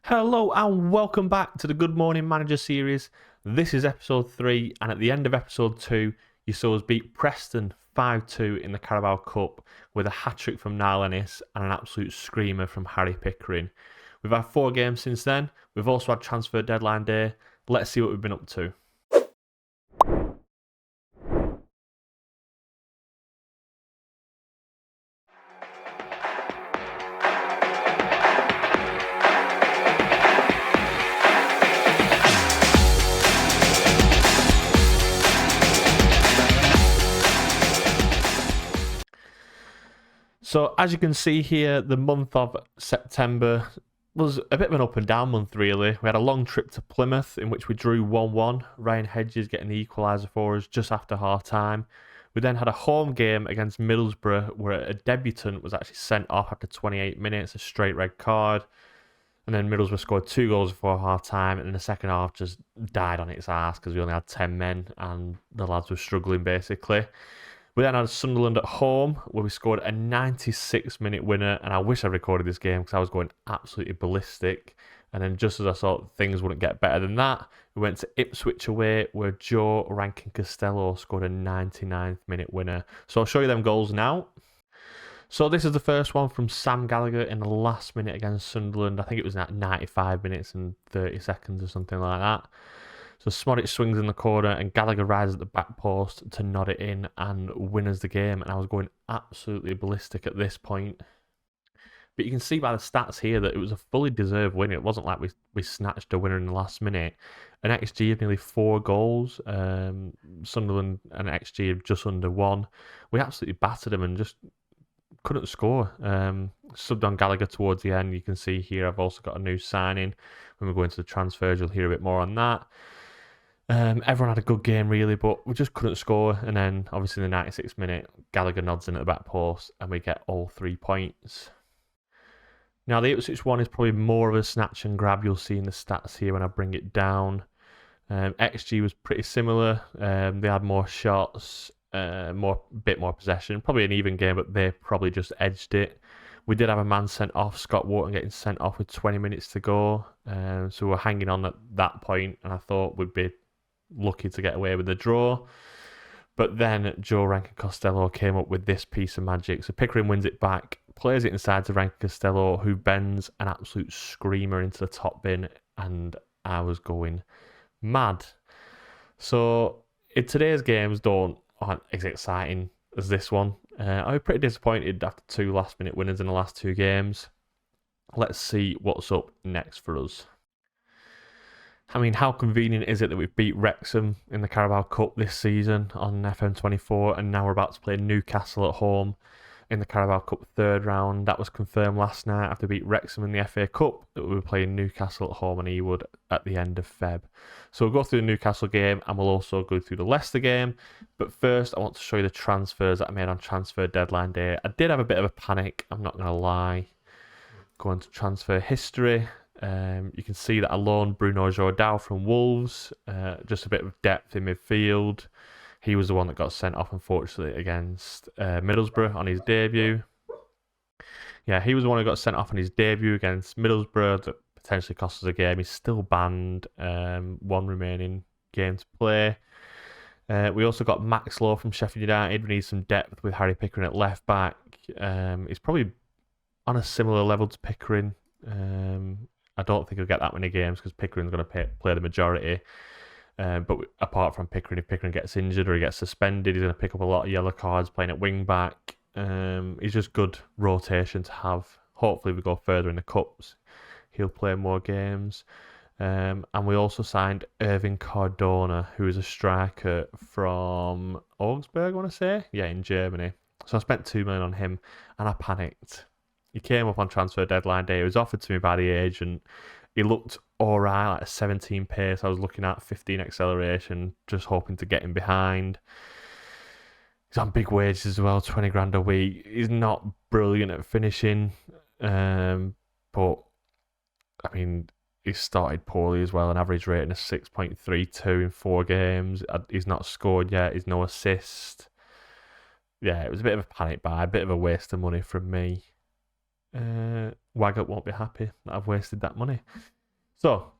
Hello and welcome back to the Good Morning Manager series. This is episode 3, and at the end of episode 2, you saw us beat Preston 5-2 in the Carabao Cup with a hat-trick from Niall Ennis and an absolute screamer from Harry Pickering. We've had 4 games since then. We've also had transfer deadline day. Let's see what we've been up to. So as you can see here, the month of September was a bit of an up and down month really. We had a long trip to Plymouth in which we drew 1-1, Ryan Hedges getting the equaliser for us just after half time. We then had a home game against Middlesbrough where a debutant was actually sent off after 28 minutes, a straight red card. And then Middlesbrough scored 2 goals before half time, and then the second half just died on its arse because we only had 10 men and the lads were struggling basically. We then had Sunderland at home, where we scored a 96-minute winner, and I wish I recorded this game because I was going absolutely ballistic. And then just as I thought things wouldn't get better than that, we went to Ipswich away, where Joe Rankin-Costello scored a 99th-minute winner. So I'll show you them goals now. So this is the first one from Sam Gallagher in the last minute against Sunderland. I think it was at 95 minutes and 30 seconds or something like that. So Smodic swings in the corner and Gallagher rises at the back post to nod it in and win us the game. And I was going absolutely ballistic at this point. But you can see by the stats here that it was a fully deserved win. It wasn't like we snatched a winner in the last minute. An XG of nearly 4 goals. Sunderland and XG of just under 1. We absolutely battered them and just couldn't score. Subbed on Gallagher towards the end. You can see here I've also got a new signing. When we go into the transfers, you'll hear a bit more on that. Everyone had a good game really, but we just couldn't score. And then obviously in the 96th minute, Gallagher nods in at the back post and we get all 3 points. Now the Ipswich one is probably more of a snatch and grab. You'll see in the stats here when I bring it down. XG was pretty similar. They had more shots, bit more possession. Probably an even game, but they probably just edged it. We did have a man sent off, Scott Wharton getting sent off with 20 minutes to go. So we're hanging on at that point, and I thought we'd be lucky to get away with the draw. But then Joe Rankin-Costello came up with this piece of magic. So Pickering wins it back, plays it inside to Rankin-Costello, who bends an absolute screamer into the top bin, and I was going mad. So in today's games aren't as exciting as this one. I was pretty disappointed after 2 last-minute winners in the last 2 games. Let's see what's up next for us. I mean, how convenient is it that we've beat Wrexham in the Carabao Cup this season on FM24, and now we're about to play Newcastle at home in the Carabao Cup 3rd round. That was confirmed last night after we beat Wrexham in the FA Cup that we were playing Newcastle at home in Ewood at the end of Feb. So we'll go through the Newcastle game and we'll also go through the Leicester game. But first, I want to show you the transfers that I made on transfer deadline day. I did have a bit of a panic, I'm not going to lie. Going to transfer history. You can see that I loaned Bruno Jordao from Wolves. Just a bit of depth in midfield. He was the one that got sent off, unfortunately, against Middlesbrough on his debut. Yeah, he was the one who got sent off on his debut against Middlesbrough that potentially cost us a game. He's still banned. 1 remaining game to play. We also got Max Lowe from Sheffield United. We need some depth with Harry Pickering at left back. He's probably on a similar level to Pickering. I don't think he'll get that many games because Pickering's going to play the majority. But apart from Pickering, if Pickering gets injured or he gets suspended, he's going to pick up a lot of yellow cards playing at wing back. He's just good rotation to have. Hopefully we go further in the Cups. He'll play more games. And we also signed Irving Cardona, who is a striker from Augsburg, I want to say. Yeah, in Germany. So I spent 2 million on him and I panicked. He came up on transfer deadline day. He was offered to me by the agent. He looked alright, like a 17 pace. I was looking at 15 acceleration, just hoping to get him behind. He's on big wages as well, 20 grand a week. He's not brilliant at finishing, but I mean, he started poorly as well. An average rating of 6.32 in 4 games. He's not scored yet. He's no assist. Yeah, it was a bit of a panic buy, a bit of a waste of money from me. Waggett won't be happy that I've wasted that money. So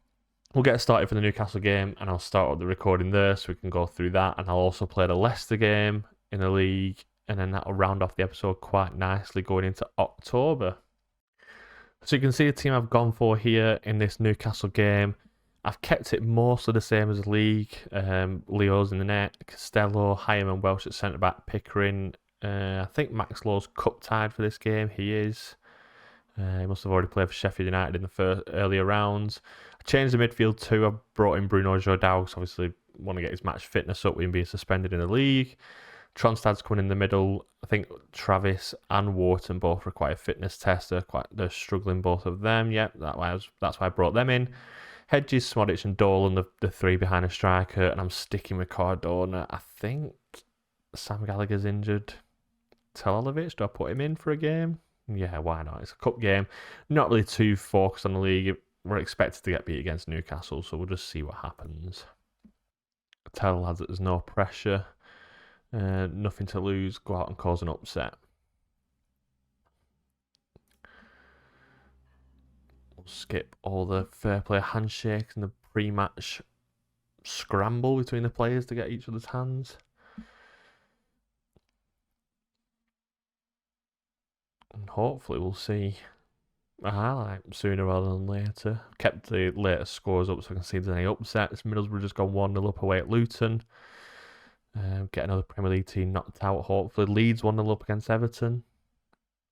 we'll get started for the Newcastle game, and I'll start up the recording there so we can go through that. And I'll also play the Leicester game in the league, and then that'll round off the episode quite nicely going into October. So you can see the team I've gone for here in this Newcastle game. I've kept it mostly the same as the league. Leo's in the net, Costello, Hyam and Welsh at centre back, Pickering. I think Max Lowe's cup tied for this game. He is. He must have already played for Sheffield United in the first earlier rounds. I changed the midfield too. I brought in Bruno Jordao because obviously want to get his match fitness up with him being suspended in the league. Tronstad's coming in the middle. I think Travis and Wharton both require fitness tests. They're struggling, both of them. Yep, that's why I brought them in. Hedges, Smodic and Dolan, the three behind a striker, and I'm sticking with Cardona. I think Sam Gallagher's injured. Telalovic, do I put him in for a game? Yeah, why not? It's a cup game. Not really too focused on the league. We're expected to get beat against Newcastle, so we'll just see what happens. Tell lads that there's no pressure. Nothing to lose. Go out and cause an upset. We'll skip all the fair play handshakes and the pre-match scramble between the players to get each other's hands. And hopefully we'll see a highlight sooner rather than later. Kept the latest scores up so I can see if there's any upsets. Middlesbrough just gone 1-0 up away at Luton. Get another Premier League team knocked out, hopefully. Leeds 1-0 up against Everton.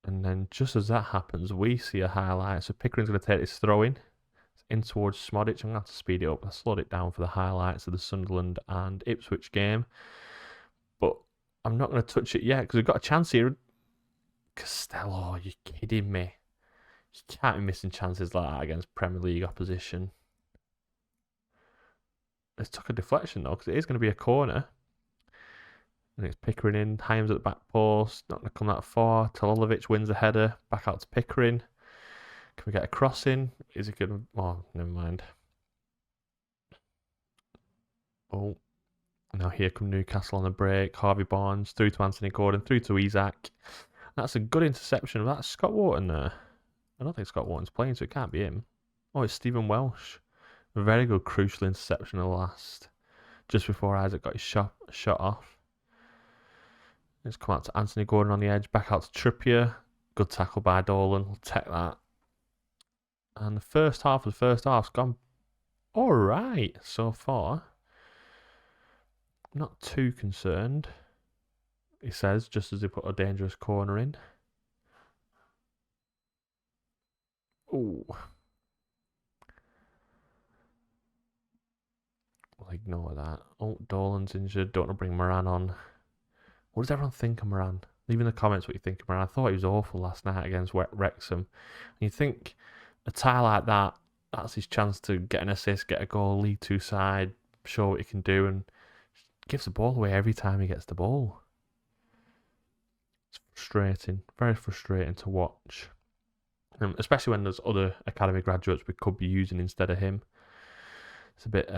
And then just as that happens, we see a highlight. So Pickering's going to take his throw in. It's in towards Smodic. I'm going to have to speed it up. I slowed it down for the highlights of the Sunderland and Ipswich game. But I'm not going to touch it yet because we've got a chance here. Costello, you're kidding me. You can't be missing chances like that against Premier League opposition. It's took a deflection though because it is going to be a corner. And it's Pickering in. Hyams at the back post. Not going to come that far. Telalovic wins a header. Back out to Pickering. Can we get a cross in? Is it good? Oh, never mind. Oh. Now here come Newcastle on the break. Harvey Barnes through to Anthony Gordon. Through to Isak. That's a good interception. That's Scott Wharton there. I don't think Scott Wharton's playing, so it can't be him. Oh, it's Stephen Welsh. A very good crucial interception at the last. Just before Isaac got his shot off. Let's come out to Anthony Gordon on the edge. Back out to Trippier. Good tackle by Dolan. We'll take that. And the first half's gone alright so far. Not too concerned, he says, just as they put a dangerous corner in. Ooh. We'll ignore that. Oh, Dolan's injured. Don't want to bring Moran on. What does everyone think of Moran? Leave in the comments what you think of Moran. I thought he was awful last night against Wrexham. And you think a tie like that, that's his chance to get an assist, get a goal, lead two side, show what he can do, and gives the ball away every time he gets the ball. It's frustrating. Very frustrating to watch. Especially when there's other academy graduates we could be using instead of him. It's a bit,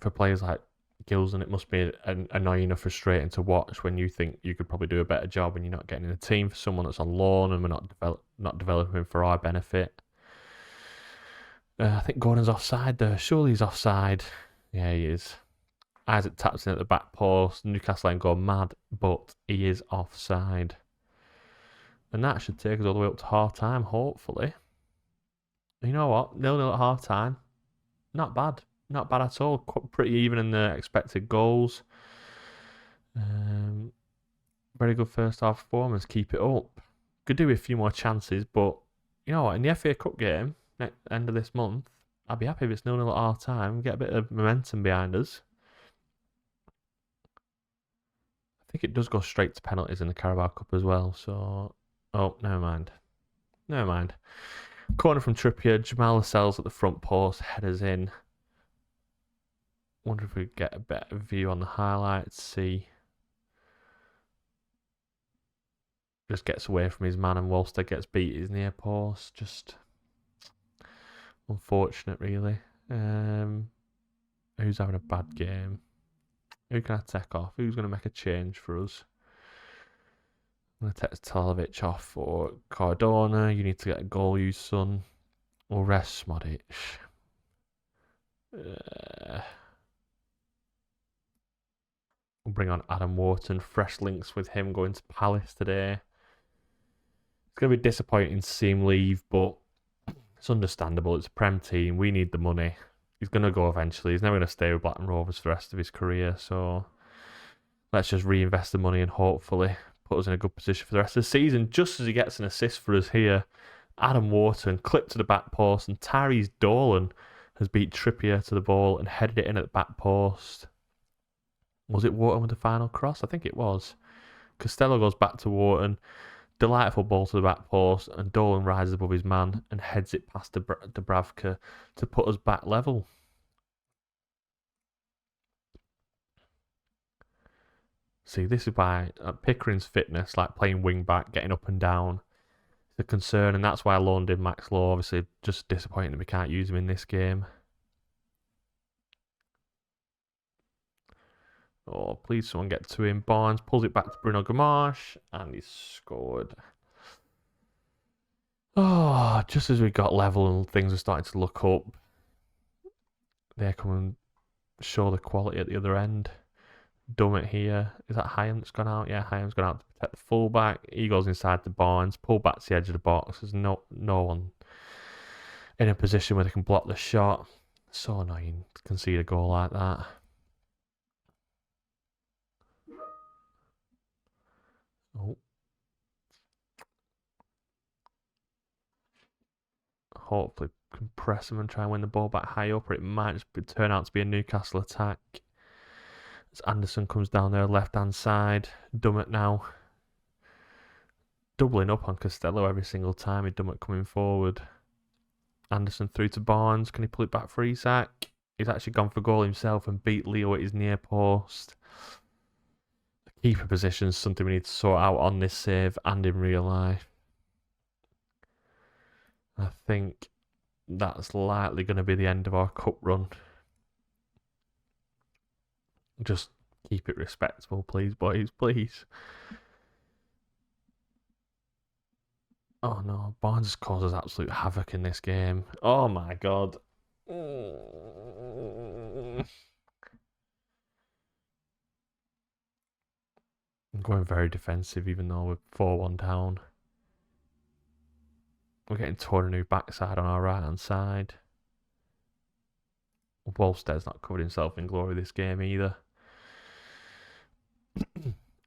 for players like Gilson, it must be annoying or frustrating to watch when you think you could probably do a better job and you're not getting in the team for someone that's on loan and we're not developing him for our benefit. I think Gordon's offside there. Surely he's offside. Yeah, he is. Isaac taps in at the back post. Newcastle ain't go mad, but he is offside. And that should take us all the way up to half time, hopefully. You know what? 0-0 at half time. Not bad. Not bad at all. Pretty even in the expected goals. Very good first half performance. Keep it up. Could do with a few more chances, but you know what? In the FA Cup game, end of this month, I'd be happy if it's 0-0 at half time. Get a bit of momentum behind us. I think it does go straight to penalties in the Carabao Cup as well. So, oh, never mind. Corner from Trippier. Jamal Lascelles at the front post. Headers in. Wonder if we get a better view on the highlights. See. Just gets away from his man and Wolster gets beat at his near post. Just unfortunate, really. Who's having a bad game? Who can I take off? Who's going to make a change for us? I'm going to take Telalovic off for Cardona. You need to get a goal, you son. We'll rest Smodic. We'll bring on Adam Wharton. Fresh links with him going to Palace today. It's going to be disappointing to see him leave, but it's understandable. It's a Prem team. We need the money. He's going to go eventually. He's never going to stay with Blackburn Rovers for the rest of his career. So let's just reinvest the money and hopefully put us in a good position for the rest of the season. Just as he gets an assist for us here, Adam Wharton clipped to the back post, and Tyrese Dolan has beat Trippier to the ball and headed it in at the back post. Was it Wharton with the final cross? I think it was. Costello goes back to Wharton. Delightful ball to the back post, and Dolan rises above his man and heads it past Dubravka to put us back level. See, this is why Pickering's fitness, like playing wing back, getting up and down, is a concern, and that's why I loaned in Max Lowe. Obviously, just disappointing that we can't use him in this game. Oh, please someone get to him. Barnes pulls it back to Bruno Gamache, and he's scored. Oh, just as we got level and things are starting to look up, they come and show the quality at the other end. Dummett here. Is that Hyam that's gone out? Yeah, Hyam's gone out to protect the fullback. He goes inside the Barnes, pull back to the edge of the box. There's no one in a position where they can block the shot. So annoying to concede a goal like that. Oh. Hopefully can press him and try and win the ball back high up, or it might just turn out to be a Newcastle attack. As Anderson comes down there left hand side. Dummett now doubling up on Costello every single time. Dummett coming forward. Anderson through to Barnes. Can he pull it back for Isak? He's actually gone for goal himself and beat Leo at his near post. The keeper position is something we need to sort out on this save and in real life. I think that's likely going to be the end of our cup run. Just keep it respectable, please, boys, please. Oh no, Barnes causes absolute havoc in this game. Oh my god. I'm going very defensive even though we're 4-1 down. We're getting torn a new backside on our right hand side. Wolsted's not covered himself in glory this game either.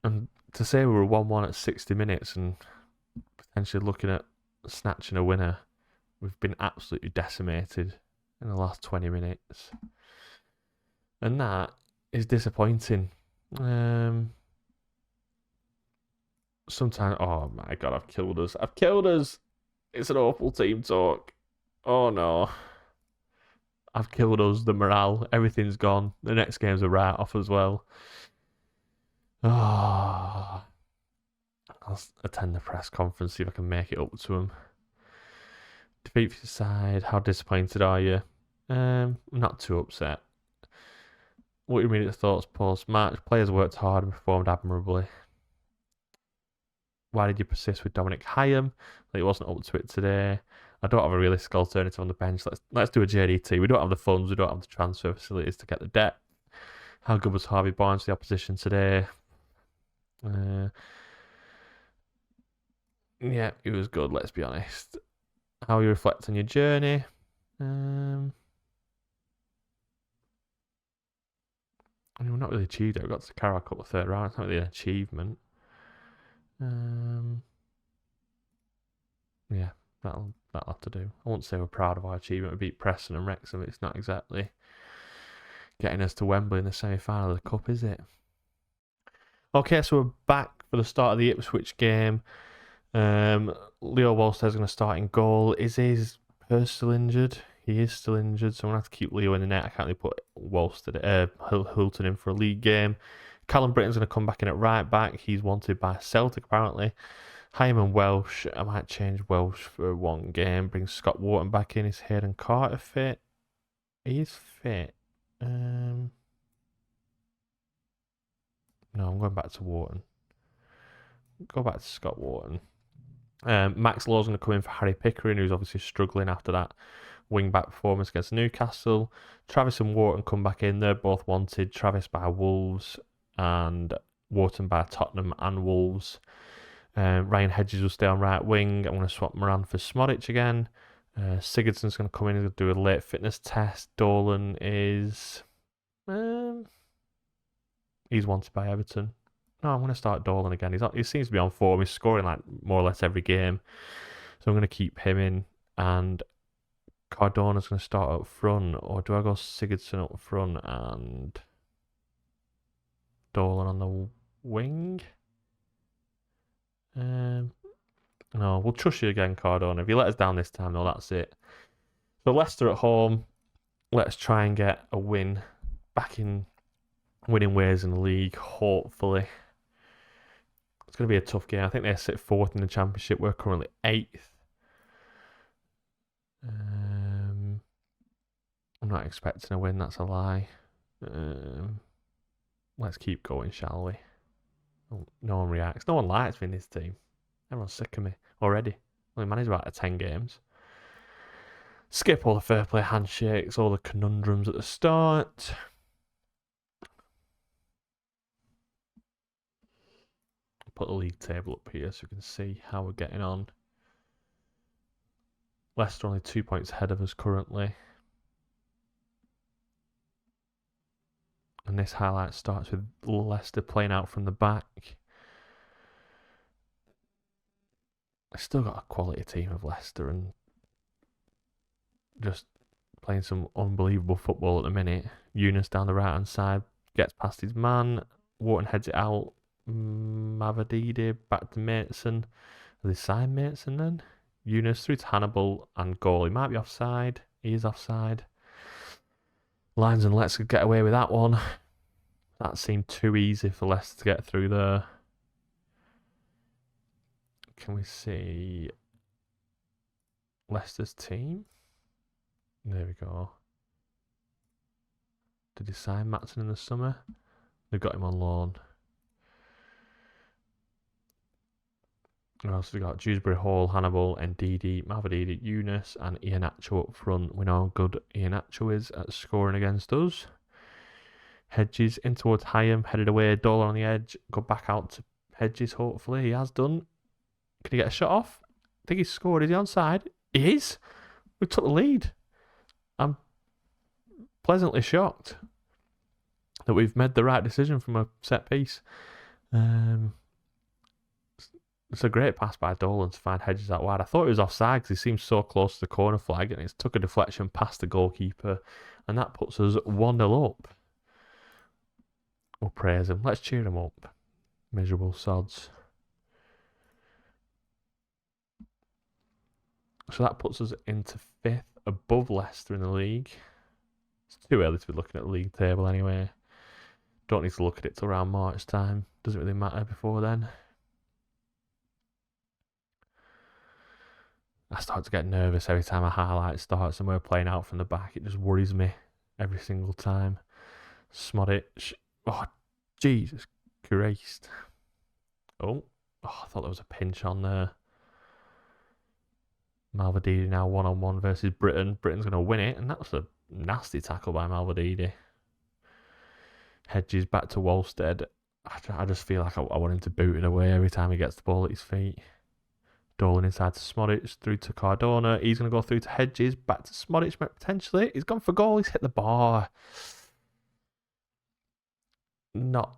And to say we were 1-1 at 60 minutes and potentially looking at snatching a winner, we've been absolutely decimated in the last 20 minutes. And that is disappointing. Sometimes, oh my god, I've killed us. I've killed us. It's an awful team talk. Oh no. I've killed us, the morale, everything's gone. The next game's a write-off as well. Oh. I'll attend the press conference, see if I can make it up to them. Defeat for your side, how disappointed are you? I'm not too upset. What are your immediate thoughts post-match? Players worked hard and performed admirably. Why did you persist with Dominic Hyam? Like, he wasn't up to it today. I don't have a realistic alternative on the bench. Let's do a JDT. We don't have the funds. We don't have the transfer facilities to get the depth. How good was Harvey Barnes for the opposition today? Yeah, it was good, let's be honest. How you reflect on your journey? I mean, we're not really achieved it. We got to the Carabao Cup the third round. It's not really an achievement. Yeah, that'll have to do. I won't say we're proud of our achievement. We beat Preston and Wrexham. It's not exactly getting us to Wembley in the semi-final of the Cup, is it? Okay, so we're back for the start of the Ipswich game. Leo Wolsted's going to start in goal. Is his purse still injured? He is still injured, so I'm going to have to keep Leo in the net. I can't really put Hulton in for a league game. Callum Britton's going to come back in at right back. He's wanted by Celtic, apparently. Hyman Welsh. I might change Welsh for one game. Bring Scott Wharton back in. Is Hayden Carter fit? He's fit. No, I'm going back to Wharton. Go back to Scott Wharton. Max Law's going to come in for Harry Pickering, who's obviously struggling after that wing-back performance against Newcastle. Travis and Wharton come back in. They're both wanted. Travis by Wolves and Wharton by Tottenham and Wolves. Ryan Hedges will stay on right wing. I'm going to swap Moran for Smodic again. Sigurdsson's going to come in and do a late fitness test. Dolan is... he's wanted by Everton. No, I'm going to start Dolan again. He seems to be on form. He's scoring like more or less every game. So I'm going to keep him in. And Cardona's going to start up front. Or do I go Sigurdsson up front and Dolan on the wing? No, we'll trust you again, Cardona. If you let us down this time, though, that's it. So Leicester at home. Let's try and get a win back in winning ways in the league, hopefully. It's going to be a tough game. I think they sit 4th in the Championship. We're currently 8th. I'm not expecting a win, that's a lie. Let's keep going, shall we? Oh, no one reacts. No one likes me in this team. Everyone's sick of me already. Only managed about 10 games. Skip all the fair play handshakes, all the conundrums at the start. Put the league table up here so we can see how we're getting on. Leicester only 2 points ahead of us currently. And this highlight starts with Leicester playing out from the back. I've still got a quality team of Leicester and just playing some unbelievable football at the minute. Eunice down the right hand side gets past his man. Wharton heads it out. Mavadidi back to Maitson. Are they signed Maitson then? Eunice through to Hannibal and goal. He might be offside. He is offside. Lions and Leicester get away with that one. That seemed too easy for Leicester to get through there. Can we see Leicester's team? There we go. Did he sign Matson in the summer? They've got him on loan. What else have we got? Dewsbury Hall, Hannibal, Ndidi, Mavadidi, Eunice, and Iheanacho up front. We know how good Iheanacho is at scoring against us. Hedges in towards Hyam, headed away. Dolan on the edge. Go back out to Hedges, hopefully. He has done. Can he get a shot off? I think he's scored. Is he onside? He is. We took the lead. I'm pleasantly shocked that we've made the right decision from a set piece. It's a great pass by Dolan to find Hedges out wide. I thought he was offside because he seemed so close to the corner flag and it's took a deflection past the goalkeeper and that puts us 1-0 up. We'll praise him. Let's cheer him up. Miserable sods. So that puts us into 5th above Leicester in the league. It's too early to be looking at the league table anyway. Don't need to look at it till around March time. Doesn't really matter before then. I start to get nervous every time a highlight starts and we're playing out from the back. It just worries me every single time. Smodic. Oh, Jesus Christ. Oh, I thought there was a pinch on there. Malvadidi now 1-on-1 versus Britain. Britain's going to win it, and that was a nasty tackle by Malvadidi. Hedges back to Wolstead. I just feel like I want him to boot it away every time he gets the ball at his feet. Dolan inside to Smodic, through to Cardona. He's going to go through to Hedges, back to Smodic potentially. He's gone for goal. He's hit the bar. Not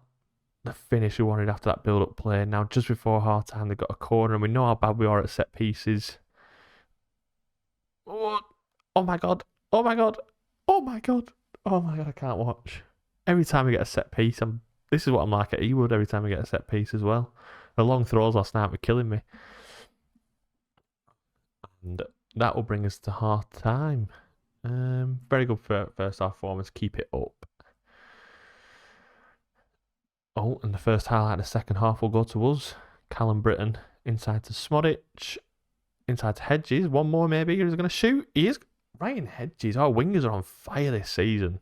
the finish we wanted after that build-up play. Now, just before half-time, they've got a corner, and we know how bad we are at set pieces. Oh my God. Oh my God. Oh my God. Oh my God, I can't watch. Every time we get a set piece, this is what I'm like at Ewood every time we get a set piece as well. The long throws last night were killing me. And that will bring us to half time. Very good first half performance. Keep it up. Oh, and the first highlight of the second half will go to us. Callum Britton inside to Smodic. Inside to Hedges. One more maybe. He's going to shoot. He is. Ryan Hedges. Our wingers are on fire this season.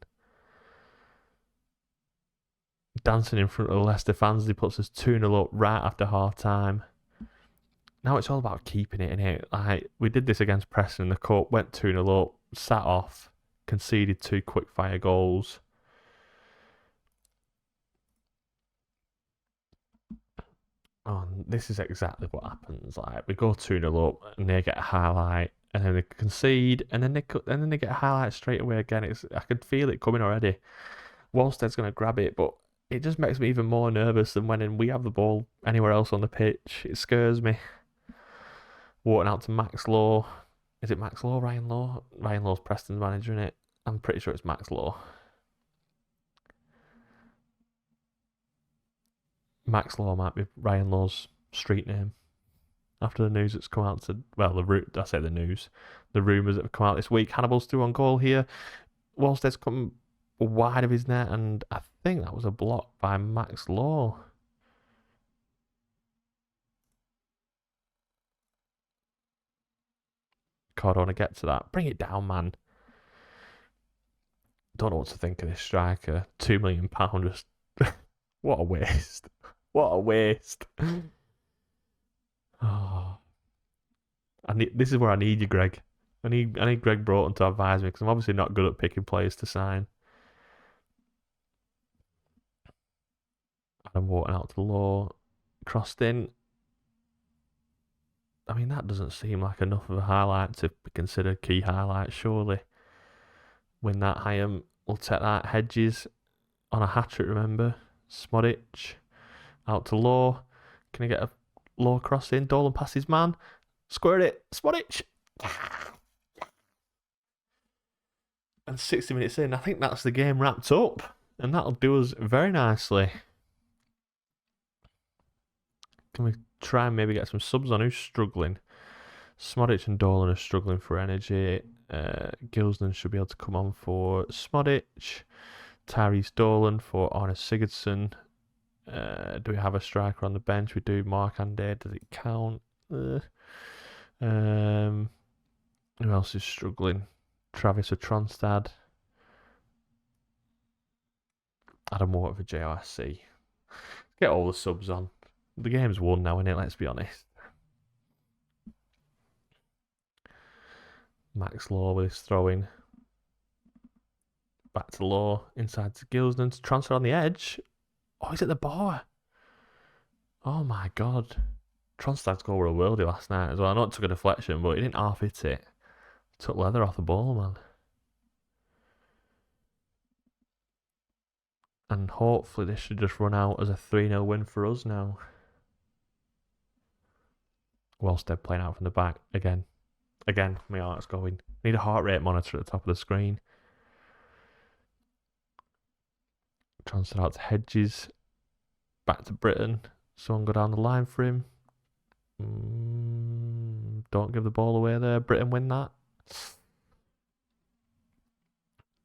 Dancing in front of the Leicester fans. He puts us 2-0 up right after half time. Now it's all about keeping it in it. Like, we did this against Preston in the cup, went 2-0 up, sat off, conceded 2 quick fire goals. Oh, and this is exactly what happens. Like, we go 2-0 up and they get a highlight, and then they concede, and then they get a highlight straight away again. I could feel it coming already. Walstead's gonna grab it, but it just makes me even more nervous than when we have the ball anywhere else on the pitch. It scares me. Walking out to Max Law. Is it Max Law? Ryan Law? Ryan Law's Preston's manager, in it. I'm pretty sure it's Max Law. Max Law might be Ryan Law's street name. After the news that's come out to, well, the rumours that have come out this week. Hannibal's through on goal here. Walstead's come wide of his net, and I think that was a block by Max Law. God, I want to get to that. Bring it down, man. Don't know what to think of this striker. £2 million. Just what a waste. What a waste. Oh. This is where I need you, Greg. I need Greg Broughton to advise me, because I'm obviously not good at picking players to sign. Adam Wharton out to Law. Crossed in. I mean, that doesn't seem like enough of a highlight to be considered key highlight, surely. Win that, Hyam. We'll take that. Hedges on a hat-trick, remember. Smodic out to Law. Can I get a Law cross in? Dolan past his man. Squared it. Smodic. And 60 minutes in, I think that's the game wrapped up. And that'll do us very nicely. Can we try and maybe get some subs on? Who's struggling? Smodic and Dolan are struggling for energy. Gilsden should be able to come on for Smodic. Tyrese Dolan for Arne Sigurdsson. Do we have a striker on the bench? We do. Mark Ande. Does it count? Who else is struggling? Travis or Tronstad. Adam Water for JRC. Get all the subs on. The game's won now, innit? Let's be honest. Max Law with his throw-in. Back to Law. Inside to Gilsden to transfer on the edge. Oh, he's at the bar. Oh my god. Tronstad's goal were a worldie last night as well. I know it took a deflection, but he didn't half hit it. Took leather off the ball, man. And hopefully this should just run out as a 3-0 win for us now. Wellstead playing out from the back again. Again, my heart's going. Need a heart rate monitor at the top of the screen. Transfer out to Hedges. Back to Britain. Someone go down the line for him. Don't give the ball away there. Britain win that.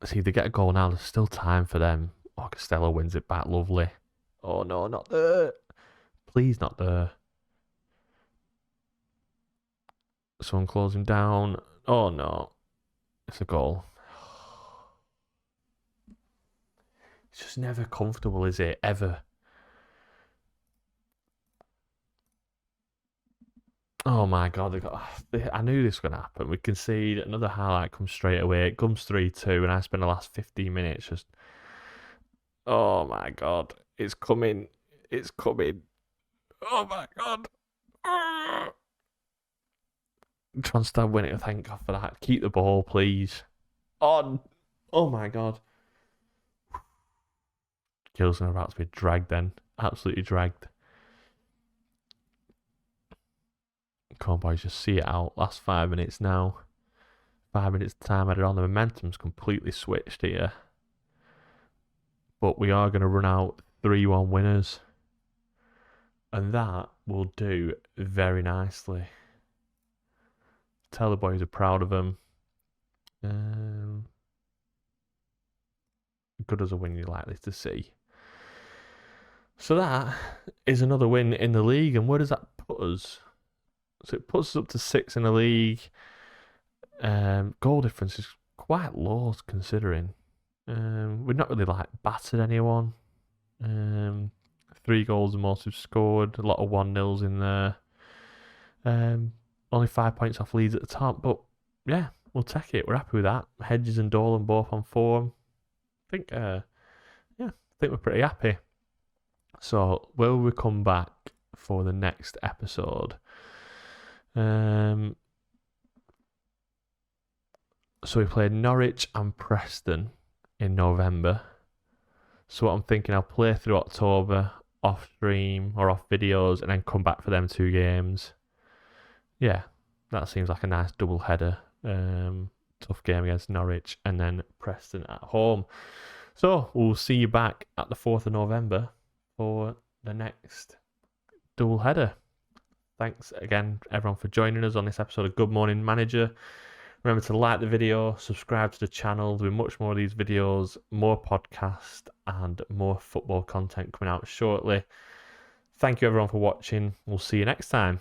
See, if they get a goal now, there's still time for them. Oh, Costello wins it back. Lovely. Oh, no, not there. Please, not there. Someone close him down. Oh, no. It's a goal. It's just never comfortable, is it? Ever. Oh my god, I knew this was going to happen. We concede, another highlight comes straight away. It comes 3-2, and I spend the last 15 minutes just... Oh my god, it's coming. It's coming. Oh my god. Tronstad win it, thank God for that. Keep the ball, please. On. Oh my god. Gilson are about to be dragged then. Absolutely dragged. Come on, boys, just see it out. Last 5 minutes now. 5 minutes time added on. The momentum's completely switched here. But we are going to run out 3-1 winners. And that will do very nicely. Tell the boys are proud of them. Good as a win you're likely to see. So that is another win in the league. And where does that put us? So it puts us up to 6 in the league. Goal difference is quite low considering. We've not really battered anyone. 3 goals the most we've scored. A lot of 1-0s in there. Only 5 points off Leeds at the top, but yeah, we'll take it. We're happy with that. Hedges and Dolan both on form. I think, I think we're pretty happy. So, will we come back for the next episode? So we played Norwich and Preston in November. So what I'm thinking, I'll play through October off stream or off videos and then come back for them 2 games. Yeah, that seems like a nice double header. Tough game against Norwich and then Preston at home. So we'll see you back at the 4th of November for the next double header. Thanks again, everyone, for joining us on this episode of Good Morning Manager. Remember to like the video, subscribe to the channel. There'll be much more of these videos, more podcasts, and more football content coming out shortly. Thank you, everyone, for watching. We'll see you next time.